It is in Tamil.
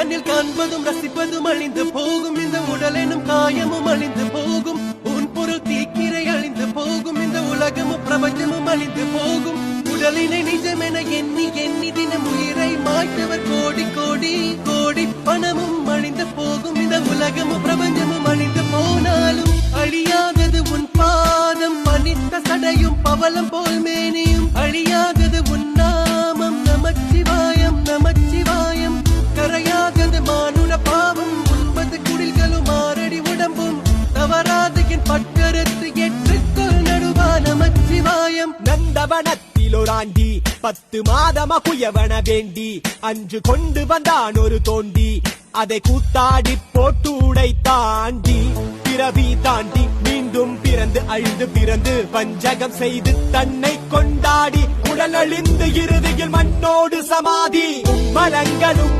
கண்ணில் காண்பதும் ரசிப்பதும் அழிந்து போகும், இந்த உடலெனும் காயமும் அழிந்து போகும், உன் பொருள் தீக்கிரை அழிந்து போகும், இந்த உலகமும் பிரபஞ்சமும் அழிந்து போகும். உடலினை நிஜமென எண்ணி எண்ணி தினம் உயிரை மாய்த்தவர் கோடி கோடி கோடி, பணமும் அழிந்து போகும், இந்த உலகமும் பிரபஞ்சமும் அழிந்து போனாலும் அழியாதது உன் பாதம், பனித்த சடையும் பவளம் போல் மேனியும் அழியாதது உன் நாமம், நமச்சிவாயம் நமச்சிவாயம். கரையாதது மானுட பாவம், 9 குடில்களும் 6 அடி உடம்பும் தவறாது என் பட்டரத்து ஏற்றுக்கொள் நடுவா நமச்சிவாயம். நந்தவனத்தில் ஒரு ஆண்டி 10 மாதமா குயவன வேண்டி அன்று கொண்டு வந்தான் ஒரு தோண்டி, அதை கூத்தாடி போட்டு உடை தாண்டி பிறவி தாண்டி மீண்டும் பிறந்து அழிந்து பிறந்து வஞ்சகம் செய்து தன்னை கொண்டாடி உடல் அழிந்து இறுதியில் மண்ணோடு சமாதி. மலங்களும்